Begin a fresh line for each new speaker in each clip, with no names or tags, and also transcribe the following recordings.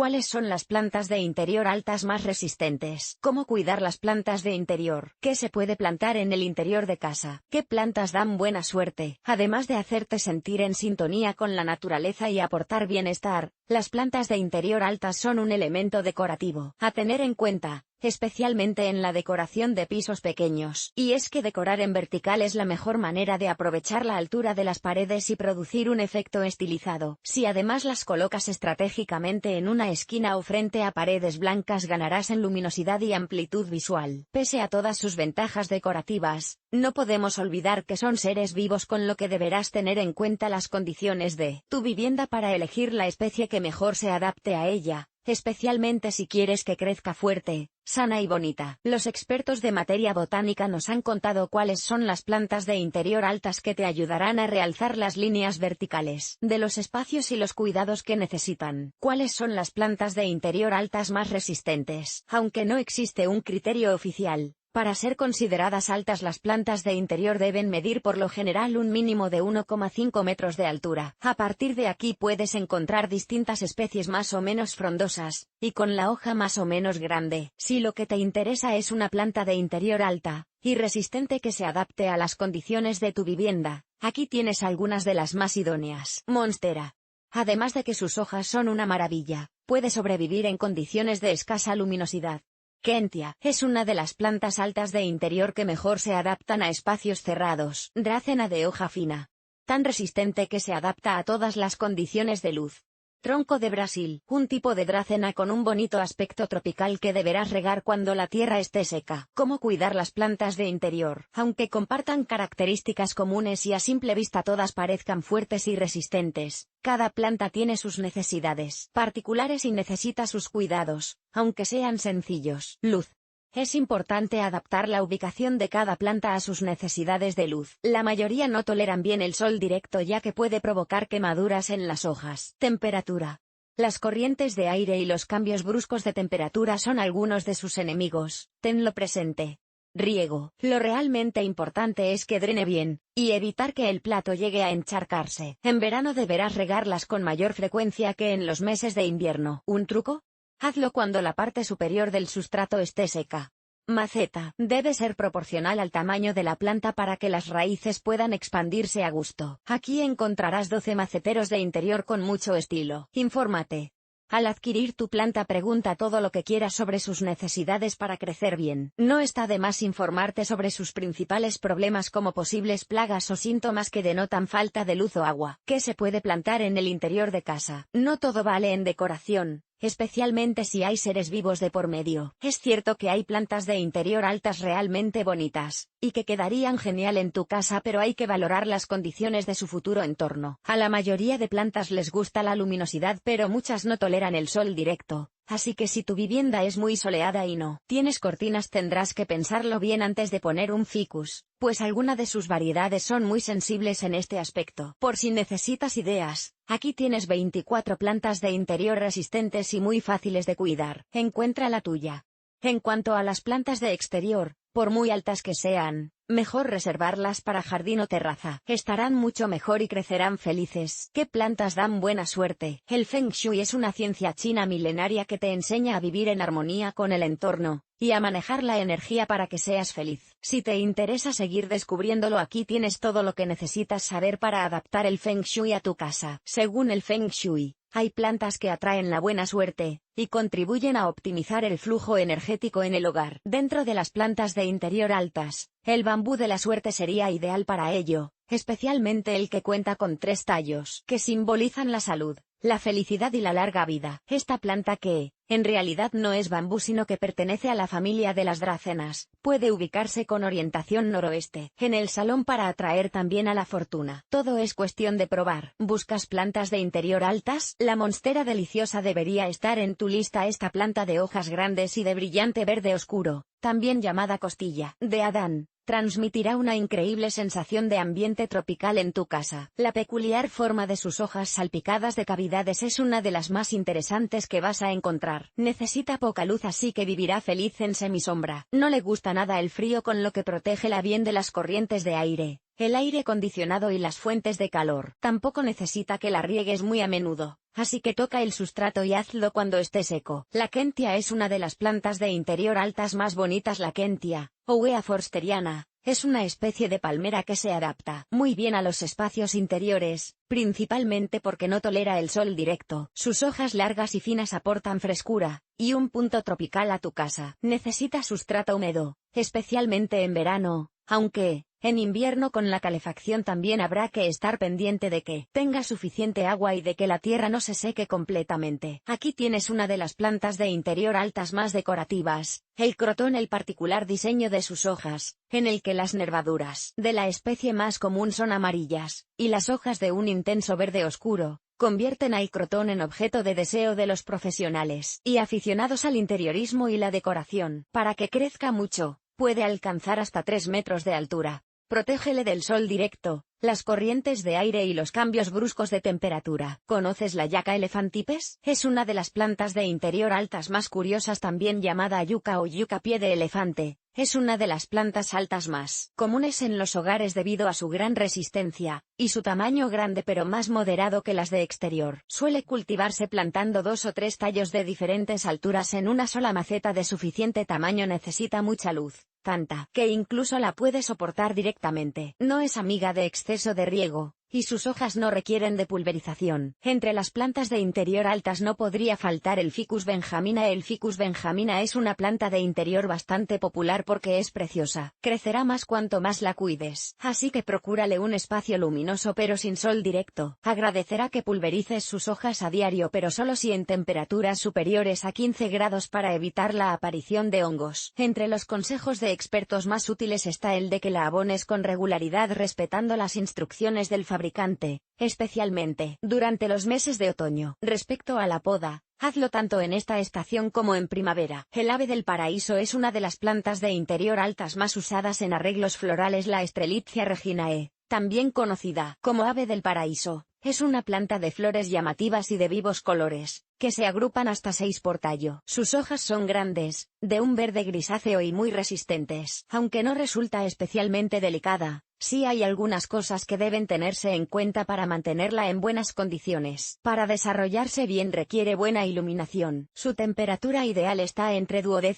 ¿Cuáles son las plantas de interior altas más resistentes? ¿Cómo cuidar las plantas de interior? ¿Qué se puede plantar en el interior de casa? ¿Qué plantas dan buena suerte? Además de hacerte sentir en sintonía con la naturaleza y aportar bienestar, las plantas de interior altas son un elemento decorativo a tener en cuenta, especialmente en la decoración de pisos pequeños. Y es que decorar en vertical es la mejor manera de aprovechar la altura de las paredes y producir un efecto estilizado. Si además las colocas estratégicamente en una esquina o frente a paredes blancas, ganarás en luminosidad y amplitud visual. Pese a todas sus ventajas decorativas, no podemos olvidar que son seres vivos, con lo que deberás tener en cuenta las condiciones de tu vivienda para elegir la especie que mejor se adapte a ella, especialmente si quieres que crezca fuerte, sana y bonita. Los expertos de materia botánica nos han contado cuáles son las plantas de interior altas que te ayudarán a realzar las líneas verticales de los espacios y los cuidados que necesitan. ¿Cuáles son las plantas de interior altas más resistentes? Aunque no existe un criterio oficial, para ser consideradas altas, las plantas de interior deben medir por lo general un mínimo de 1,5 metros de altura. A partir de aquí puedes encontrar distintas especies más o menos frondosas, y con la hoja más o menos grande. Si lo que te interesa es una planta de interior alta y resistente que se adapte a las condiciones de tu vivienda, aquí tienes algunas de las más idóneas. Monstera. Además de que sus hojas son una maravilla, puede sobrevivir en condiciones de escasa luminosidad. Kentia es una de las plantas altas de interior que mejor se adaptan a espacios cerrados. Drácena de hoja fina, tan resistente que se adapta a todas las condiciones de luz. Tronco de Brasil, un tipo de drácena con un bonito aspecto tropical que deberás regar cuando la tierra esté seca. ¿Cómo cuidar las plantas de interior? Aunque compartan características comunes y a simple vista todas parezcan fuertes y resistentes, cada planta tiene sus necesidades particulares y necesita sus cuidados, aunque sean sencillos. Luz. Es importante adaptar la ubicación de cada planta a sus necesidades de luz. La mayoría no toleran bien el sol directo, ya que puede provocar quemaduras en las hojas. Temperatura. Las corrientes de aire y los cambios bruscos de temperatura son algunos de sus enemigos, tenlo presente. Riego. Lo realmente importante es que drene bien, y evitar que el plato llegue a encharcarse. En verano deberás regarlas con mayor frecuencia que en los meses de invierno. ¿Un truco? Hazlo cuando la parte superior del sustrato esté seca. Maceta. Debe ser proporcional al tamaño de la planta para que las raíces puedan expandirse a gusto. Aquí encontrarás 12 maceteros de interior con mucho estilo. Infórmate. Al adquirir tu planta, pregunta todo lo que quieras sobre sus necesidades para crecer bien. No está de más informarte sobre sus principales problemas, como posibles plagas o síntomas que denotan falta de luz o agua. ¿Qué se puede plantar en el interior de casa? No todo vale en decoración, especialmente si hay seres vivos de por medio. Es cierto que hay plantas de interior altas realmente bonitas, y que quedarían genial en tu casa, pero hay que valorar las condiciones de su futuro entorno. A la mayoría de plantas les gusta la luminosidad, pero muchas no toleran el sol directo. Así que si tu vivienda es muy soleada y no tienes cortinas, tendrás que pensarlo bien antes de poner un ficus, pues algunas de sus variedades son muy sensibles en este aspecto. Por si necesitas ideas, aquí tienes 24 plantas de interior resistentes y muy fáciles de cuidar. Encuentra la tuya. En cuanto a las plantas de exterior, por muy altas que sean, mejor reservarlas para jardín o terraza. Estarán mucho mejor y crecerán felices. ¿Qué plantas dan buena suerte? El Feng Shui es una ciencia china milenaria que te enseña a vivir en armonía con el entorno y a manejar la energía para que seas feliz. Si te interesa seguir descubriéndolo, aquí tienes todo lo que necesitas saber para adaptar el Feng Shui a tu casa. Según el Feng Shui, hay plantas que atraen la buena suerte y contribuyen a optimizar el flujo energético en el hogar. Dentro de las plantas de interior altas, el bambú de la suerte sería ideal para ello, especialmente el que cuenta con 3 tallos que simbolizan la salud, la felicidad y la larga vida. Esta planta, que en realidad no es bambú sino que pertenece a la familia de las drácenas, puede ubicarse con orientación noroeste en el salón para atraer también a la fortuna. Todo es cuestión de probar. ¿Buscas plantas de interior altas? La monstera deliciosa debería estar en tu lista. Esta planta de hojas grandes y de brillante verde oscuro, también llamada costilla de Adán, transmitirá una increíble sensación de ambiente tropical en tu casa. La peculiar forma de sus hojas salpicadas de cavidades es una de las más interesantes que vas a encontrar. Necesita poca luz, así que vivirá feliz en semisombra. No le gusta nada el frío, con lo que protégela bien de las corrientes de aire. el aire acondicionado y las fuentes de calor. Tampoco necesita que la riegues muy a menudo, así que toca el sustrato y hazlo cuando esté seco. La Kentia es una de las plantas de interior altas más bonitas. La Kentia, Howea forsteriana, es una especie de palmera que se adapta muy bien a los espacios interiores, principalmente porque no tolera el sol directo. Sus hojas largas y finas aportan frescura y un punto tropical a tu casa. Necesita sustrato húmedo, especialmente en verano, aunque en invierno con la calefacción también habrá que estar pendiente de que tenga suficiente agua y de que la tierra no se seque completamente. Aquí tienes una de las plantas de interior altas más decorativas, el crotón. El particular diseño de sus hojas, en el que las nervaduras de la especie más común son amarillas, y las hojas de un intenso verde oscuro, convierten al crotón en objeto de deseo de los profesionales y aficionados al interiorismo y la decoración. Para que crezca mucho, puede alcanzar hasta 3 metros de altura. Protégele del sol directo, las corrientes de aire y los cambios bruscos de temperatura. ¿Conoces la Yucca elephantipes? Es una de las plantas de interior altas más curiosas, también llamada yucca o yucca pie de elefante. Es una de las plantas altas más comunes en los hogares debido a su gran resistencia y su tamaño grande pero más moderado que las de exterior. Suele cultivarse plantando 2 o 3 tallos de diferentes alturas en una sola maceta de suficiente tamaño. Necesita mucha luz, tanta que incluso la puede soportar directamente. No es amiga de exceso de riego, y sus hojas no requieren de pulverización. Entre las plantas de interior altas no podría faltar el Ficus benjamina. El Ficus benjamina es una planta de interior bastante popular porque es preciosa. Crecerá más cuanto más la cuides, así que procúrale un espacio luminoso pero sin sol directo. Agradecerá que pulverices sus hojas a diario, pero solo si en temperaturas superiores a 15 grados para evitar la aparición de hongos. Entre los consejos de expertos más útiles está el de que la abones con regularidad respetando las instrucciones del fabricante, especialmente durante los meses de otoño. Respecto a la poda, hazlo tanto en esta estación como en primavera. El ave del paraíso es una de las plantas de interior altas más usadas en arreglos florales. La Strelitzia reginae, también conocida como ave del paraíso, es una planta de flores llamativas y de vivos colores, que se agrupan hasta 6 por tallo. Sus hojas son grandes, de un verde grisáceo y muy resistentes. Aunque no resulta especialmente delicada, sí hay algunas cosas que deben tenerse en cuenta para mantenerla en buenas condiciones. Para desarrollarse bien requiere buena iluminación. Su temperatura ideal está entre 12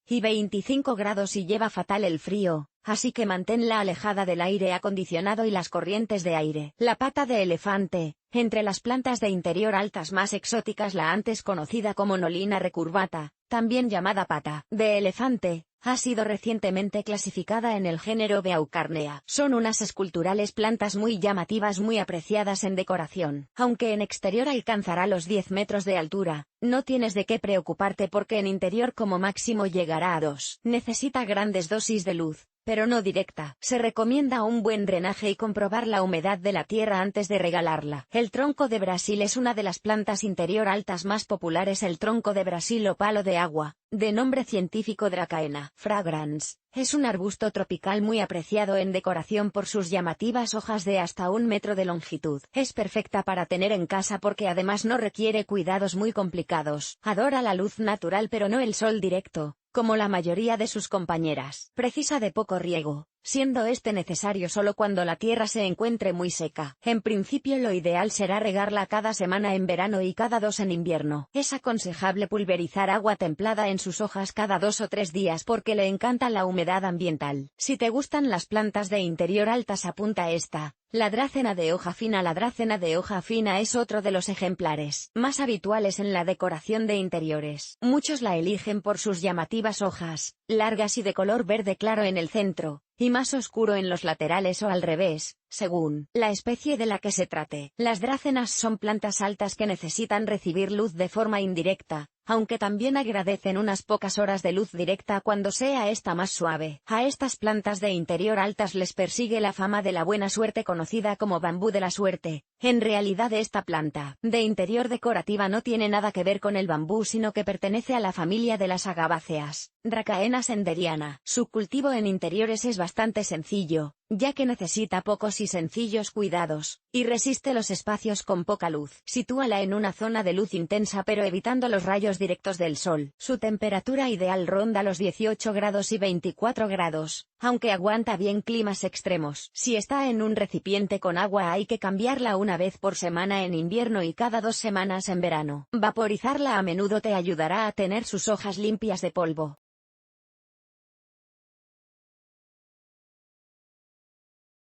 y 25 grados y lleva fatal el frío, así que manténla alejada del aire acondicionado y las corrientes de aire. La pata de elefante, entre las plantas de interior altas más exóticas, la antes conocida como Nolina recurvata, también llamada pata de elefante, ha sido recientemente clasificada en el género Beaucarnea. Son unas esculturales plantas muy llamativas, muy apreciadas en decoración. Aunque en exterior alcanzará los 10 metros de altura, no tienes de qué preocuparte porque en interior como máximo llegará a 2. Necesita grandes dosis de luz, pero no directa. Se recomienda un buen drenaje y comprobar la humedad de la tierra antes de regalarla. El tronco de Brasil es una de las plantas interior altas más populares. El tronco de Brasil o palo de agua, de nombre científico Dracaena fragrans, es un arbusto tropical muy apreciado en decoración por sus llamativas hojas de hasta 1 metro de longitud. Es perfecta para tener en casa porque además no requiere cuidados muy complicados. Adora la luz natural pero no el sol directo, como la mayoría de sus compañeras. Precisa de poco riego, siendo este necesario solo cuando la tierra se encuentre muy seca. En principio lo ideal será regarla cada semana en verano y cada 2 en invierno. Es aconsejable pulverizar agua templada en sus hojas cada 2 o 3 días porque le encanta la humedad ambiental. Si te gustan las plantas de interior altas, apunta esta. La drácena de hoja fina. La drácena de hoja fina es otro de los ejemplares más habituales en la decoración de interiores. Muchos la eligen por sus llamativas hojas, largas y de color verde claro en el centro, y más oscuro en los laterales o al revés, según la especie de la que se trate. Las drácenas son plantas altas que necesitan recibir luz de forma indirecta, aunque también agradecen unas pocas horas de luz directa cuando sea esta más suave. A estas plantas de interior altas les persigue la fama de la buena suerte conocida como bambú de la suerte. En realidad esta planta de interior decorativa no tiene nada que ver con el bambú, sino que pertenece a la familia de las agabáceas, Dracaena senderiana. Su cultivo en interiores es bastante sencillo, ya que necesita pocos y sencillos cuidados, y resiste los espacios con poca luz. Sitúala en una zona de luz intensa pero evitando los rayos directos del sol. Su temperatura ideal ronda los 18 grados y 24 grados, aunque aguanta bien climas extremos. Si está en un recipiente con agua hay que cambiarla una vez por semana en invierno y cada 2 semanas en verano. Vaporizarla a menudo te ayudará a tener sus hojas limpias de polvo.